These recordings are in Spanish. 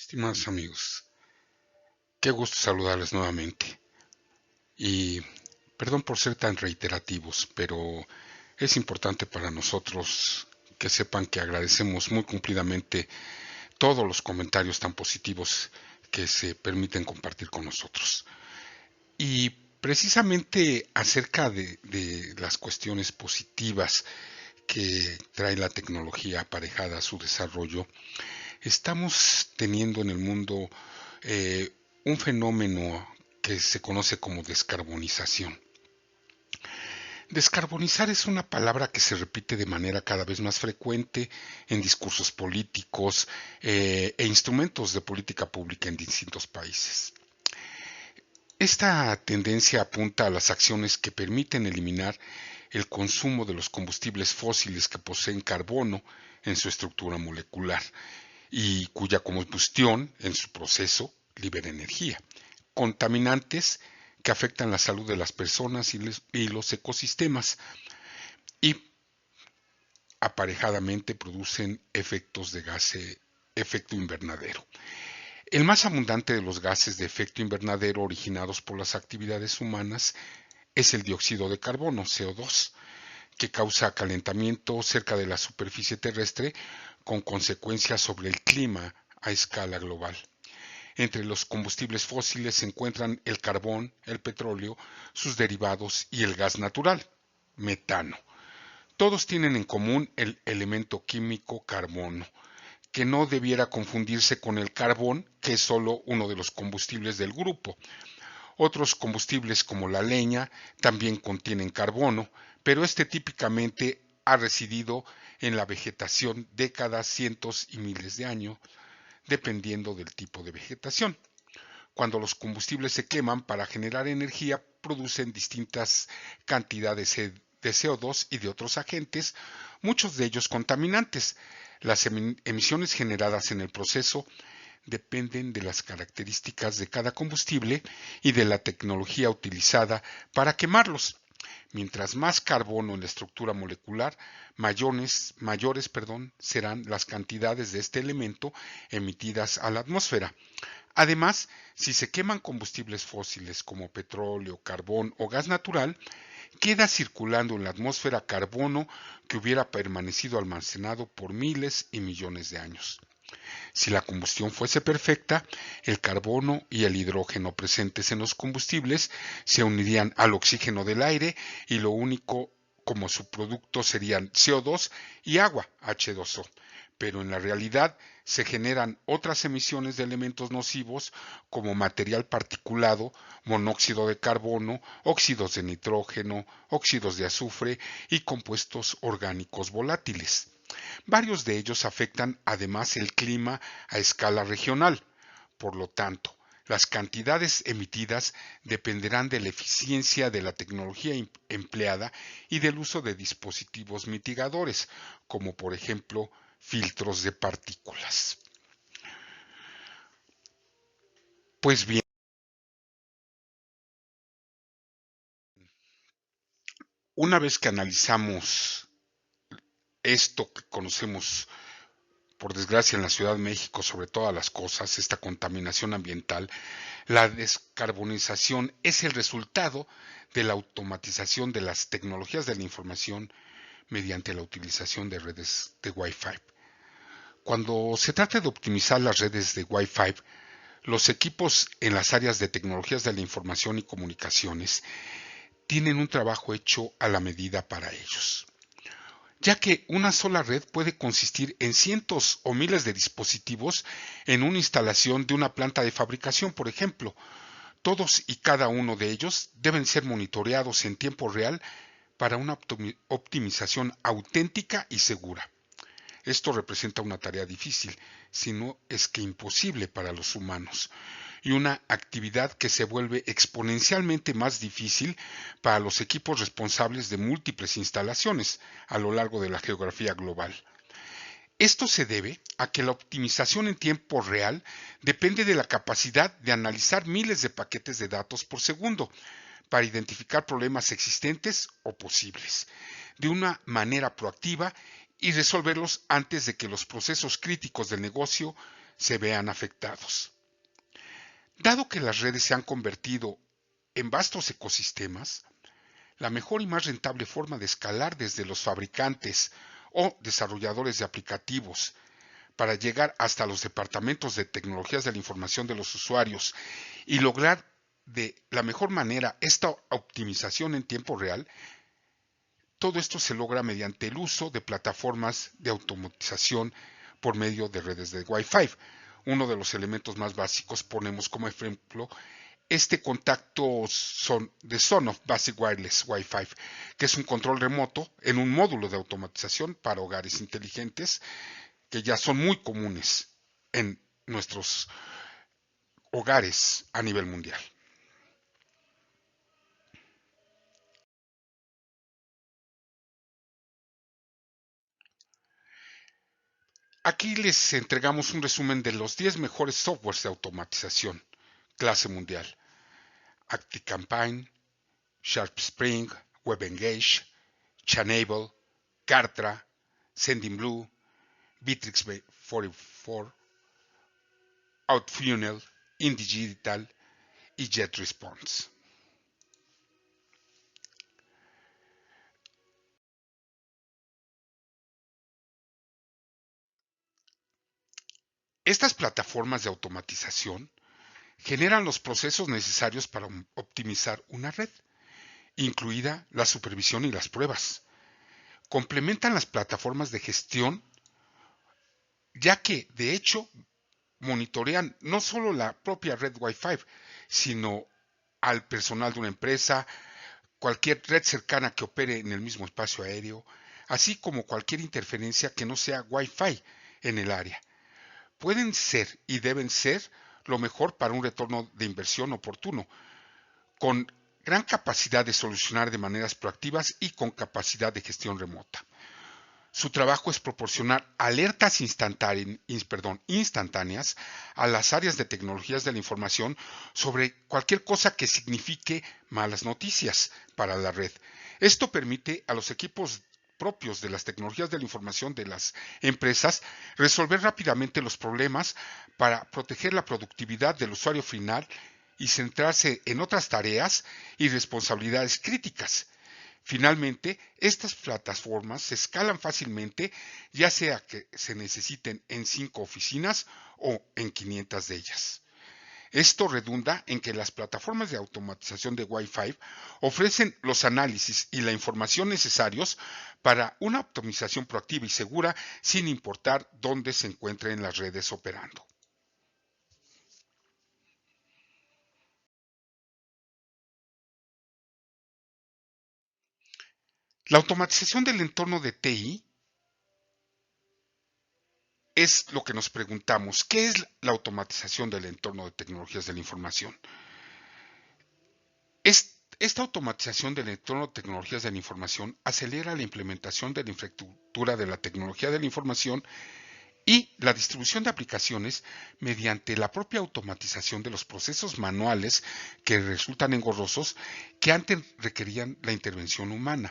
Estimados amigos, qué gusto saludarles nuevamente. Y perdón por ser tan reiterativos, pero es importante para nosotros que sepan que agradecemos muy cumplidamente todos los comentarios tan positivos que se permiten compartir con nosotros. Y precisamente acerca de las cuestiones positivas que trae la tecnología aparejada a su desarrollo, estamos teniendo en el mundo un fenómeno que se conoce como descarbonización. Descarbonizar es una palabra que se repite de manera cada vez más frecuente en discursos políticos e instrumentos de política pública en distintos países. Esta tendencia apunta a las acciones que permiten eliminar el consumo de los combustibles fósiles que poseen carbono en su estructura molecular y cuya combustión en su proceso libera energía. Contaminantes que afectan la salud de las personas y los ecosistemas y aparejadamente producen efectos de efecto invernadero. El más abundante de los gases de efecto invernadero originados por las actividades humanas es el dióxido de carbono, CO2, que causa calentamiento cerca de la superficie terrestre con consecuencias sobre el clima a escala global. Entre los combustibles fósiles se encuentran el carbón, el petróleo, sus derivados y el gas natural, metano. Todos tienen en común el elemento químico carbono, que no debiera confundirse con el carbón, que es solo uno de los combustibles del grupo. Otros combustibles como la leña también contienen carbono, pero este típicamente ha residido en la vegetación décadas, cientos y miles de años, dependiendo del tipo de vegetación. Cuando los combustibles se queman para generar energía, producen distintas cantidades de CO2 y de otros agentes, muchos de ellos contaminantes. Las emisiones generadas en el proceso dependen de las características de cada combustible y de la tecnología utilizada para quemarlos. Mientras más carbono en la estructura molecular, mayores serán las cantidades de este elemento emitidas a la atmósfera. Además, si se queman combustibles fósiles como petróleo, carbón o gas natural, queda circulando en la atmósfera carbono que hubiera permanecido almacenado por miles y millones de años. Si la combustión fuese perfecta, el carbono y el hidrógeno presentes en los combustibles se unirían al oxígeno del aire y lo único como subproducto serían CO2 y agua, H2O. Pero en la realidad se generan otras emisiones de elementos nocivos como material particulado, monóxido de carbono, óxidos de nitrógeno, óxidos de azufre y compuestos orgánicos volátiles. Varios de ellos afectan además el clima a escala regional. Por lo tanto, las cantidades emitidas dependerán de la eficiencia de la tecnología empleada y del uso de dispositivos mitigadores, como por ejemplo filtros de partículas. Pues bien, una vez que analizamos esto que conocemos por desgracia en la Ciudad de México sobre todas las cosas, esta contaminación ambiental, la descarbonización es el resultado de la automatización de las tecnologías de la información mediante la utilización de redes de Wi-Fi. Cuando se trata de optimizar las redes de Wi-Fi, los equipos en las áreas de tecnologías de la información y comunicaciones tienen un trabajo hecho a la medida para ellos, ya que una sola red puede consistir en cientos o miles de dispositivos en una instalación de una planta de fabricación, por ejemplo. Todos y cada uno de ellos deben ser monitoreados en tiempo real para una optimización auténtica y segura. Esto representa una tarea difícil, si no es que imposible para los humanos, y una actividad que se vuelve exponencialmente más difícil para los equipos responsables de múltiples instalaciones a lo largo de la geografía global. Esto se debe a que la optimización en tiempo real depende de la capacidad de analizar miles de paquetes de datos por segundo para identificar problemas existentes o posibles de una manera proactiva y resolverlos antes de que los procesos críticos del negocio se vean afectados. Dado que las redes se han convertido en vastos ecosistemas, la mejor y más rentable forma de escalar desde los fabricantes o desarrolladores de aplicativos para llegar hasta los departamentos de tecnologías de la información de los usuarios y lograr de la mejor manera esta optimización en tiempo real, todo esto se logra mediante el uso de plataformas de automatización por medio de redes de Wi-Fi. Uno de los elementos más básicos ponemos como ejemplo este contacto de Son of Basic Wireless Wi-Fi, que es un control remoto en un módulo de automatización para hogares inteligentes que ya son muy comunes en nuestros hogares a nivel mundial. Aquí les entregamos un resumen de los 10 mejores softwares de automatización clase mundial. ActiveCampaign, SharpSpring, WebEngage, Chanable, Kartra, SendingBlue, Bittrex 44, Outfunnel, IndiGital y JetResponse. Estas plataformas de automatización generan los procesos necesarios para optimizar una red, incluida la supervisión y las pruebas. Complementan las plataformas de gestión, ya que, de hecho, monitorean no solo la propia red Wi-Fi, sino al personal de una empresa, cualquier red cercana que opere en el mismo espacio aéreo, así como cualquier interferencia que no sea Wi-Fi en el área. Pueden ser y deben ser lo mejor para un retorno de inversión oportuno, con gran capacidad de solucionar de maneras proactivas y con capacidad de gestión remota. Su trabajo es proporcionar alertas instantáneas a las áreas de tecnologías de la información sobre cualquier cosa que signifique malas noticias para la red. Esto permite a los equipos propios de las tecnologías de la información de las empresas resolver rápidamente los problemas para proteger la productividad del usuario final y centrarse en otras tareas y responsabilidades críticas. Finalmente, estas plataformas se escalan fácilmente, ya sea que se necesiten en 5 oficinas o en 500 de ellas. Esto redunda en que las plataformas de automatización de Wi-Fi ofrecen los análisis y la información necesarios para una optimización proactiva y segura sin importar dónde se encuentren las redes operando. La automatización del entorno de TI es lo que nos preguntamos. ¿Qué es la automatización del entorno de tecnologías de la información? Esta automatización del entorno de tecnologías de la información acelera la implementación de la infraestructura de la tecnología de la información y la distribución de aplicaciones mediante la propia automatización de los procesos manuales que resultan engorrosos que antes requerían la intervención humana.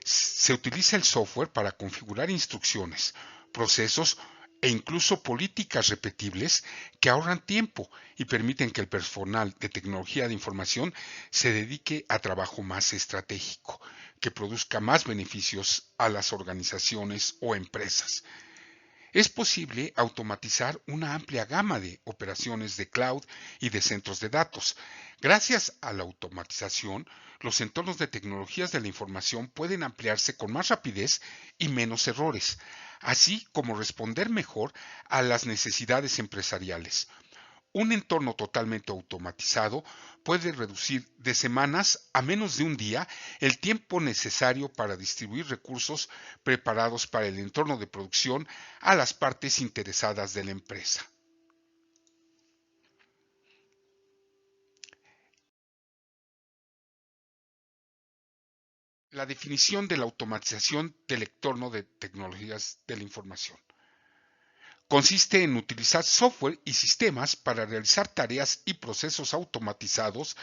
Se utiliza el software para configurar instrucciones, procesos e incluso políticas repetibles que ahorran tiempo y permiten que el personal de tecnología de información se dedique a trabajo más estratégico, que produzca más beneficios a las organizaciones o empresas. Es posible automatizar una amplia gama de operaciones de cloud y de centros de datos. Gracias a la automatización, los entornos de tecnologías de la información pueden ampliarse con más rapidez y menos errores, así como responder mejor a las necesidades empresariales. Un entorno totalmente automatizado puede reducir de semanas a menos de un día el tiempo necesario para distribuir recursos preparados para el entorno de producción a las partes interesadas de la empresa. La definición de la automatización del entorno de tecnologías de la información. Consiste en utilizar software y sistemas para realizar tareas y procesos automatizados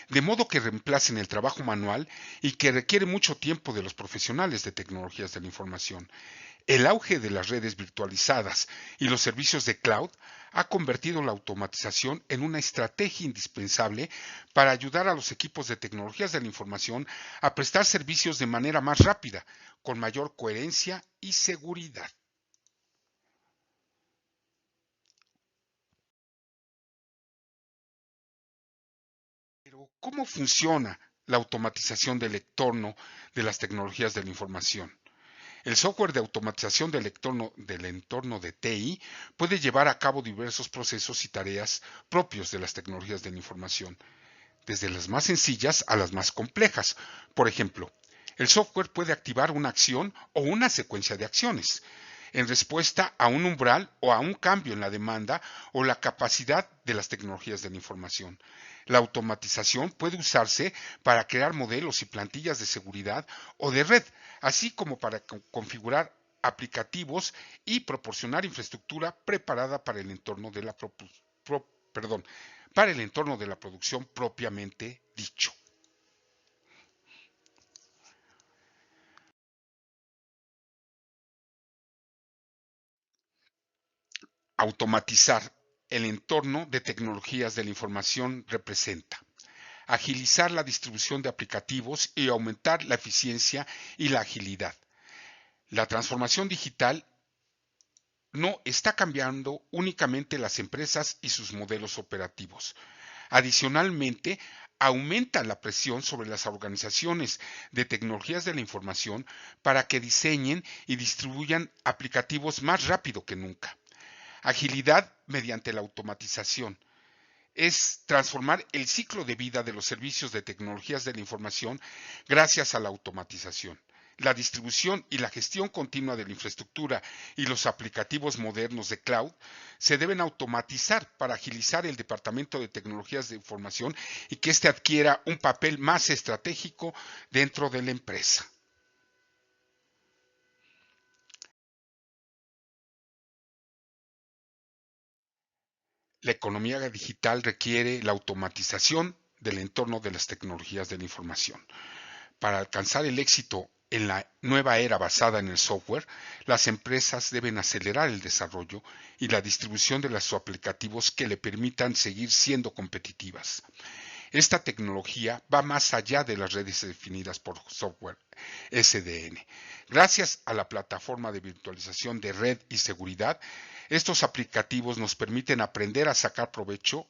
de modo que reemplacen el trabajo manual y que requiere mucho tiempo de los profesionales de tecnologías de la información. El auge de las redes virtualizadas y los servicios de cloud ha convertido la automatización en una estrategia indispensable para ayudar a los equipos de tecnologías de la información a prestar servicios de manera más rápida, con mayor coherencia y seguridad. Pero, ¿cómo funciona la automatización del entorno de las tecnologías de la información? El software de automatización del entorno de TI puede llevar a cabo diversos procesos y tareas propios de las tecnologías de la información, desde las más sencillas a las más complejas. Por ejemplo, el software puede activar una acción o una secuencia de acciones en respuesta a un umbral o a un cambio en la demanda o la capacidad de las tecnologías de la información. La automatización puede usarse para crear modelos y plantillas de seguridad o de red, así como para configurar aplicativos y proporcionar infraestructura preparada para el entorno de la perdón, para el entorno de la producción propiamente dicho. Automatizar el entorno de tecnologías de la información representa agilizar la distribución de aplicativos y aumentar la eficiencia y la agilidad. La transformación digital no está cambiando únicamente las empresas y sus modelos operativos. Adicionalmente, aumenta la presión sobre las organizaciones de tecnologías de la información para que diseñen y distribuyan aplicativos más rápido que nunca. Agilidad mediante la automatización es transformar el ciclo de vida de los servicios de tecnologías de la información gracias a la automatización. La distribución y la gestión continua de la infraestructura y los aplicativos modernos de cloud se deben automatizar para agilizar el departamento de tecnologías de información y que éste adquiera un papel más estratégico dentro de la empresa. La economía digital requiere la automatización del entorno de las tecnologías de la información. Para alcanzar el éxito en la nueva era basada en el software, las empresas deben acelerar el desarrollo y la distribución de los aplicativos que le permitan seguir siendo competitivas. Esta tecnología va más allá de las redes definidas por software SDN. Gracias a la plataforma de virtualización de red y seguridad, estos aplicativos nos permiten aprender a sacar provecho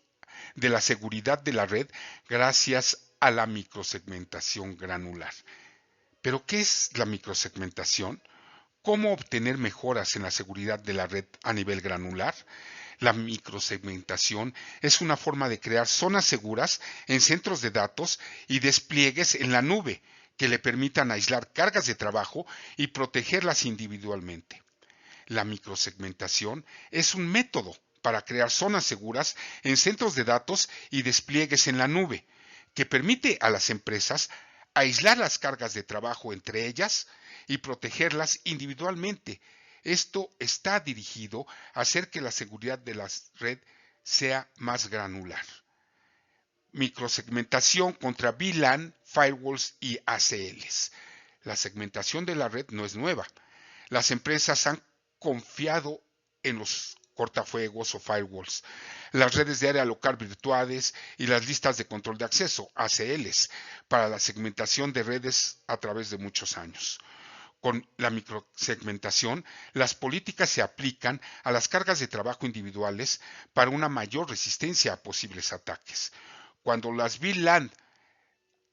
de la seguridad de la red gracias a la microsegmentación granular. ¿Pero qué es la microsegmentación? ¿Cómo obtener mejoras en la seguridad de la red a nivel granular? La microsegmentación es una forma de crear zonas seguras en centros de datos y despliegues en la nube que le permitan aislar cargas de trabajo y protegerlas individualmente. La microsegmentación es un método para crear zonas seguras en centros de datos y despliegues en la nube, que permite a las empresas aislar las cargas de trabajo entre ellas y protegerlas individualmente. Esto está dirigido a hacer que la seguridad de la red sea más granular. Microsegmentación contra VLAN, firewalls y ACLs. La segmentación de la red no es nueva. Las empresas han confiado en los cortafuegos o firewalls, las redes de área local virtuales y las listas de control de acceso, ACLs, para la segmentación de redes a través de muchos años. Con la microsegmentación, las políticas se aplican a las cargas de trabajo individuales para una mayor resistencia a posibles ataques. Cuando las VLAN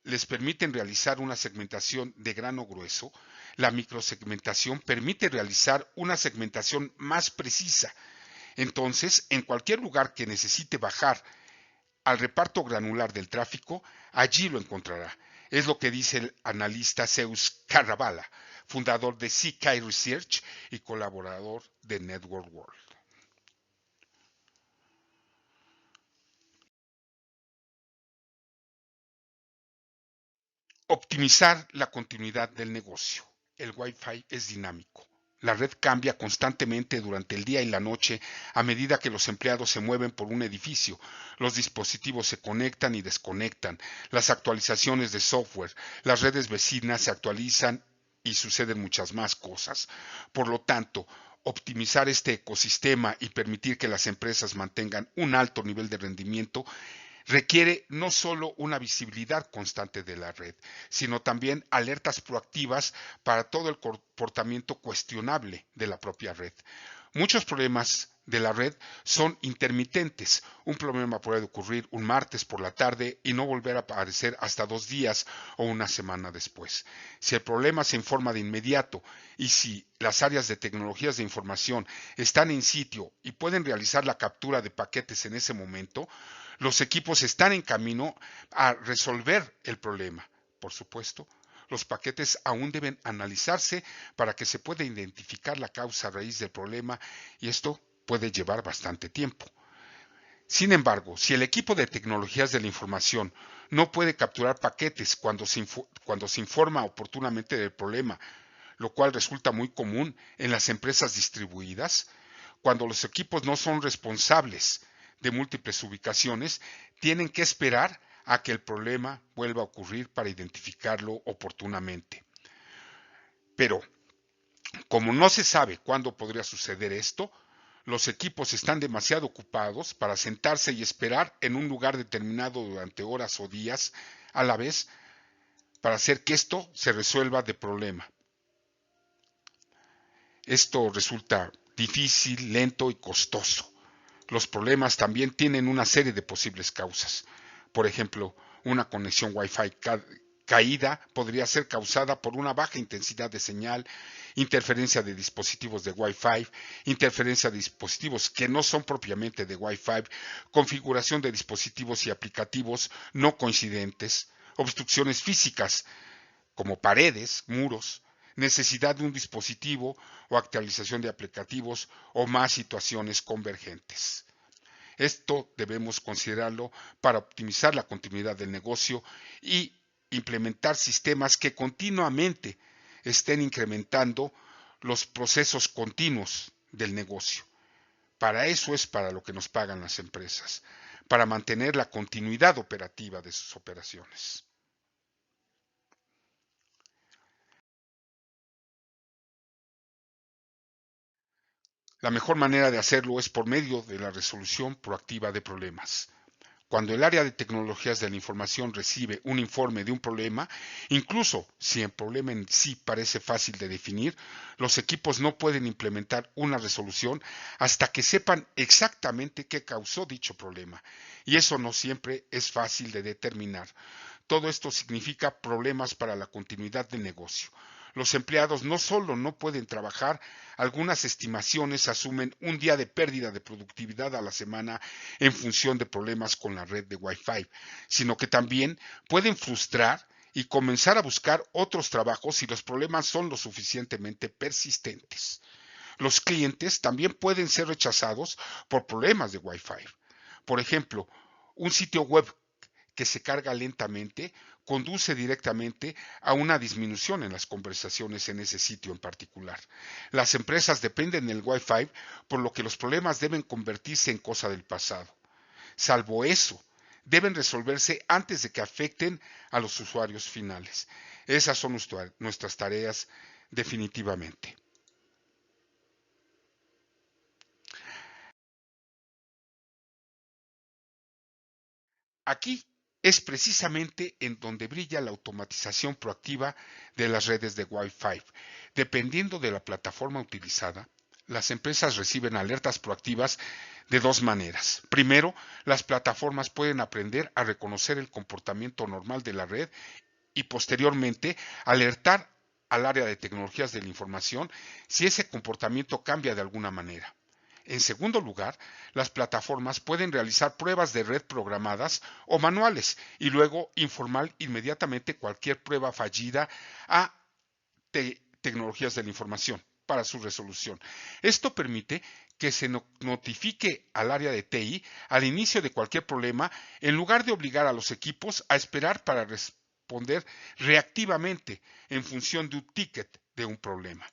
les permiten realizar una segmentación de grano grueso, la microsegmentación permite realizar una segmentación más precisa. Entonces, en cualquier lugar que necesite bajar al reparto granular del tráfico, allí lo encontrará. Es lo que dice el analista Zeus Carravala, fundador de CK Research y colaborador de Network World. Optimizar la continuidad del negocio. El Wi-Fi es dinámico. La red cambia constantemente durante el día y la noche a medida que los empleados se mueven por un edificio. Los dispositivos se conectan y desconectan. Las actualizaciones de software, las redes vecinas se actualizan y suceden muchas más cosas. Por lo tanto, optimizar este ecosistema y permitir que las empresas mantengan un alto nivel de rendimiento requiere no solo una visibilidad constante de la red, sino también alertas proactivas para todo el comportamiento cuestionable de la propia red. Muchos problemas de la red son intermitentes. Un problema puede ocurrir un martes por la tarde y no volver a aparecer hasta 2 días o una semana después. Si el problema se informa de inmediato y si las áreas de tecnologías de información están en sitio y pueden realizar la captura de paquetes en ese momento, los equipos están en camino a resolver el problema. Por supuesto, los paquetes aún deben analizarse para que se pueda identificar la causa raíz del problema y esto puede llevar bastante tiempo. Sin embargo, si el equipo de tecnologías de la información no puede capturar paquetes cuando se informa oportunamente del problema, lo cual resulta muy común en las empresas distribuidas, cuando los equipos no son responsables de múltiples ubicaciones, tienen que esperar a que el problema vuelva a ocurrir para identificarlo oportunamente. Pero, como no se sabe cuándo podría suceder esto, los equipos están demasiado ocupados para sentarse y esperar en un lugar determinado durante horas o días a la vez para hacer que esto se resuelva de problema. Esto resulta difícil, lento y costoso. Los problemas también tienen una serie de posibles causas. Por ejemplo, una conexión Wi-Fi caída podría ser causada por una baja intensidad de señal, interferencia de dispositivos de Wi-Fi, interferencia de dispositivos que no son propiamente de Wi-Fi, configuración de dispositivos y aplicativos no coincidentes, obstrucciones físicas como paredes, muros, necesidad de un dispositivo o actualización de aplicativos o más situaciones convergentes. Esto debemos considerarlo para optimizar la continuidad del negocio y implementar sistemas que continuamente estén incrementando los procesos continuos del negocio. Para eso es para lo que nos pagan las empresas, para mantener la continuidad operativa de sus operaciones. La mejor manera de hacerlo es por medio de la resolución proactiva de problemas. Cuando el área de tecnologías de la información recibe un informe de un problema, incluso si el problema en sí parece fácil de definir, los equipos no pueden implementar una resolución hasta que sepan exactamente qué causó dicho problema. Y eso no siempre es fácil de determinar. Todo esto significa problemas para la continuidad del negocio. Los empleados no solo no pueden trabajar, algunas estimaciones asumen un día de pérdida de productividad a la semana en función de problemas con la red de Wi-Fi, sino que también pueden frustrar y comenzar a buscar otros trabajos si los problemas son lo suficientemente persistentes. Los clientes también pueden ser rechazados por problemas de Wi-Fi. Por ejemplo, un sitio web que se carga lentamente conduce directamente a una disminución en las conversaciones en ese sitio en particular. Las empresas dependen del Wi-Fi, por lo que los problemas deben convertirse en cosa del pasado. Salvo eso, deben resolverse antes de que afecten a los usuarios finales. Esas son nuestras tareas definitivamente. Aquí es precisamente en donde brilla la automatización proactiva de las redes de Wi-Fi. Dependiendo de la plataforma utilizada, las empresas reciben alertas proactivas de dos maneras. Primero, las plataformas pueden aprender a reconocer el comportamiento normal de la red y posteriormente alertar al área de tecnologías de la información si ese comportamiento cambia de alguna manera. En segundo lugar, las plataformas pueden realizar pruebas de red programadas o manuales y luego informar inmediatamente cualquier prueba fallida a tecnologías de la información para su resolución. Esto permite que se notifique al área de TI al inicio de cualquier problema en lugar de obligar a los equipos a esperar para responder reactivamente en función de un ticket de un problema.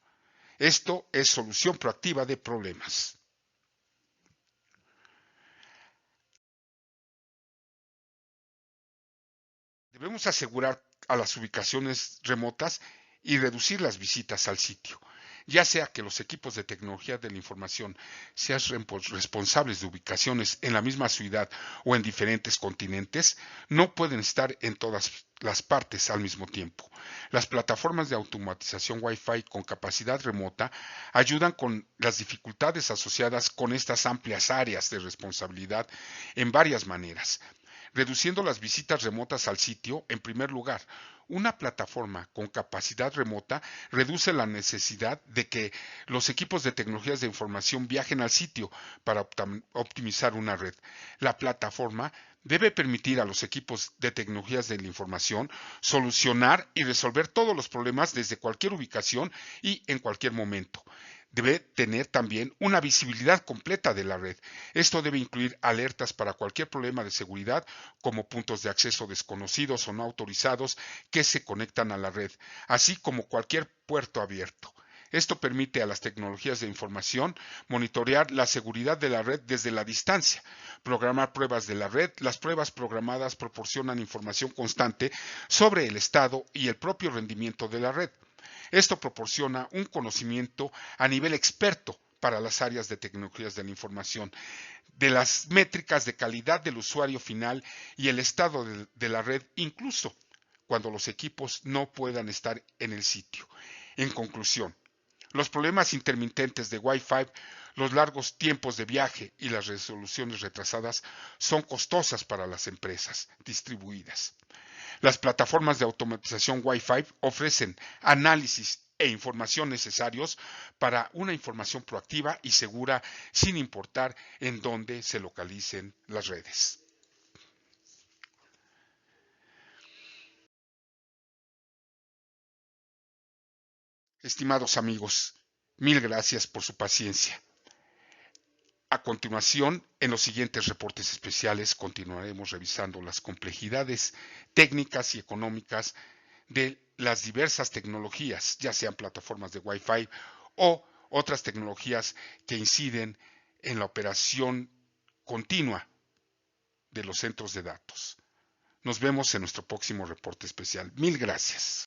Esto es solución proactiva de problemas. Debemos asegurar a las ubicaciones remotas y reducir las visitas al sitio, ya sea que los equipos de tecnología de la información sean responsables de ubicaciones en la misma ciudad o en diferentes continentes, no pueden estar en todas las partes al mismo tiempo. Las plataformas de automatización Wi-Fi con capacidad remota ayudan con las dificultades asociadas con estas amplias áreas de responsabilidad en varias maneras. Reduciendo las visitas remotas al sitio, en primer lugar, una plataforma con capacidad remota reduce la necesidad de que los equipos de tecnologías de información viajen al sitio para optimizar una red. La plataforma debe permitir a los equipos de tecnologías de la información solucionar y resolver todos los problemas desde cualquier ubicación y en cualquier momento. Debe tener también una visibilidad completa de la red. Esto debe incluir alertas para cualquier problema de seguridad, como puntos de acceso desconocidos o no autorizados que se conectan a la red, así como cualquier puerto abierto. Esto permite a las tecnologías de información monitorear la seguridad de la red desde la distancia, programar pruebas de la red. Las pruebas programadas proporcionan información constante sobre el estado y el propio rendimiento de la red. Esto proporciona un conocimiento a nivel experto para las áreas de tecnologías de la información, de las métricas de calidad del usuario final y el estado de la red, incluso cuando los equipos no puedan estar en el sitio. En conclusión, los problemas intermitentes de Wi-Fi, los largos tiempos de viaje y las resoluciones retrasadas son costosas para las empresas distribuidas. Las plataformas de automatización Wi-Fi ofrecen análisis e información necesarios para una información proactiva y segura sin importar en dónde se localicen las redes. Estimados amigos, mil gracias por su paciencia. A continuación, en los siguientes reportes especiales continuaremos revisando las complejidades técnicas y económicas de las diversas tecnologías, ya sean plataformas de Wi-Fi o otras tecnologías que inciden en la operación continua de los centros de datos. Nos vemos en nuestro próximo reporte especial. Mil gracias.